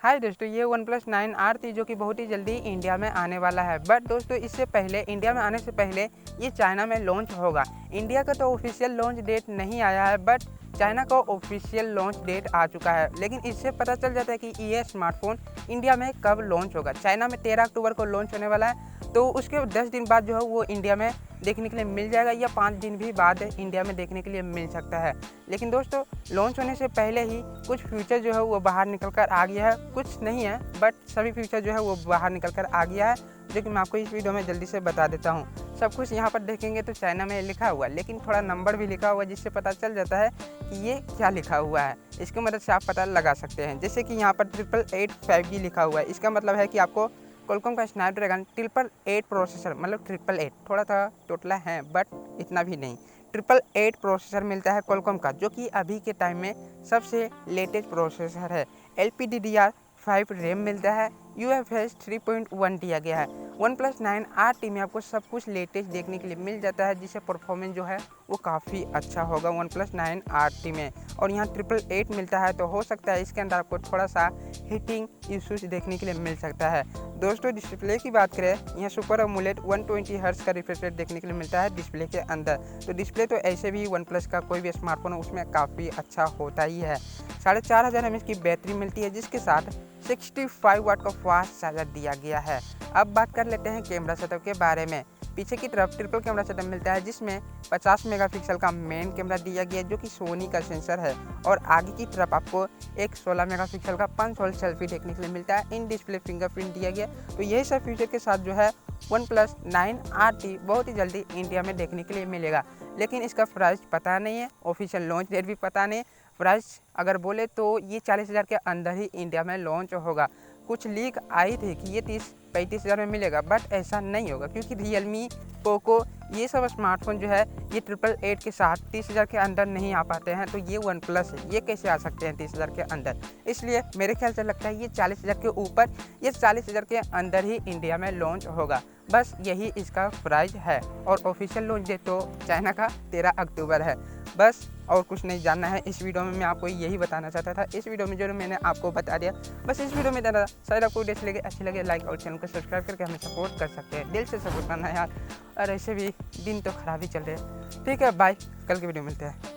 हाय दोस्तों, ये OnePlus 9RT जो कि बहुत ही जल्दी इंडिया में आने वाला है। बट दोस्तों, इससे पहले इंडिया में आने से पहले ये चाइना में लॉन्च होगा। इंडिया का तो ऑफिशियल लॉन्च डेट नहीं आया है, बट चाइना का ऑफिशियल लॉन्च डेट आ चुका है। लेकिन इससे पता चल जाता है कि ये स्मार्टफोन इंडिया में कब लॉन्च होगा। चाइना में 13 अक्टूबर को लॉन्च होने वाला है, तो उसके 10 दिन बाद जो है वो इंडिया में देखने के लिए मिल जाएगा, या 5 दिन भी बाद इंडिया में देखने के लिए मिल सकता है। लेकिन दोस्तों, लॉन्च होने से पहले ही कुछ फीचर जो है वो बाहर निकल कर आ गया है। कुछ नहीं है, बट सभी फीचर जो है वो बाहर निकल कर आ गया है, जो कि मैं आपको इस वीडियो में जल्दी से बता देता हूँ। सब कुछ यहाँ पर देखेंगे तो चाइना में लिखा हुआ है, लेकिन थोड़ा नंबर भी लिखा हुआ है, जिससे पता चल जाता है कि ये क्या लिखा हुआ है। इसकी मदद से आप पता लगा सकते हैं। जैसे कि यहाँ पर 888 5G लिखा हुआ है। इसका मतलब है कि आपको क्वालकॉम का स्नैपड्रैगन 888 प्रोसेसर, मतलब 888 थोड़ा सा टोटला है, बट इतना भी नहीं, 888 प्रोसेसर मिलता है क्वालकॉम का, जो कि अभी के टाइम में सबसे लेटेस्ट प्रोसेसर है। LPDDR5 रैम मिलता है। UFS 3.1 दिया गया है। OnePlus 9RT में आपको सब कुछ लेटेस्ट देखने के लिए मिल जाता है, जिससे परफॉर्मेंस जो है वो काफ़ी अच्छा होगा OnePlus 9RT में। और यहाँ 888 मिलता है, तो हो सकता है इसके अंदर आपको थोड़ा सा हीटिंग इश्यूज देखने के लिए मिल सकता है। दोस्तों, डिस्प्ले की बात करें, यहाँ सुपर AMOLED 120 हर्ट्ज का रिफ्रेश रेट देखने के लिए मिलता है डिस्प्ले के अंदर। तो डिस्प्ले तो ऐसे भी OnePlus का कोई भी स्मार्टफोन हो उसमें काफ़ी अच्छा होता ही है। 4500 mAh की बैटरी मिलती है, जिसके साथ 65 वाट का फास्ट चार्जर दिया गया है। अब बात कर लेते हैं कैमरा सेटअप के बारे में। पीछे की तरफ ट्रिपल कैमरा सेटअप मिलता है, जिसमें 50 मेगापिक्सल का मेन कैमरा दिया गया है, जो कि सोनी का सेंसर है। और आगे की तरफ आपको एक 16 मेगापिक्सल का पंच होल सेल्फी देखने के लिए मिलता है। इन डिस्प्ले फिंगरप्रिंट दिया गया। तो यही सब फीचर के साथ जो है OnePlus 9RT बहुत ही जल्दी इंडिया में देखने के लिए मिलेगा। लेकिन इसका प्राइस पता नहीं है, ऑफिशियल लॉन्च डेट भी पता नहीं है। प्राइस अगर बोले तो ये 40,000 के अंदर ही इंडिया में लॉन्च होगा। कुछ लीक आई थी कि ये 30-35 हज़ार में मिलेगा, बट ऐसा नहीं होगा, क्योंकि रियलमी, पोको ये सब स्मार्टफोन जो है ये 888 के साथ 30,000 के अंदर नहीं आ पाते हैं। तो ये OnePlus है, ये कैसे आ सकते हैं 30,000 के अंदर। इसलिए मेरे ख्याल से लगता है ये 40,000 के ऊपर, ये 40,000 के अंदर ही इंडिया में लॉन्च होगा। बस यही इसका प्राइस है। और ऑफिशियल लॉन्च डेट तो चाइना का 13 अक्टूबर है। बस और कुछ नहीं जानना है इस वीडियो में, मैं आपको यही बताना चाहता था। इस वीडियो में जो मैंने आपको बता दिया, बस इस वीडियो में ज़्यादा शायद आपको वीडियो अच्छी लगे लाइक और चैनल को सब्सक्राइब करके हमें सपोर्ट कर सकते हैं। दिल से सपोर्ट करना है यार। और ऐसे भी दिन तो खराब ही चल रहे हैं। ठीक है, बाय, कल की वीडियो मिलते हैं।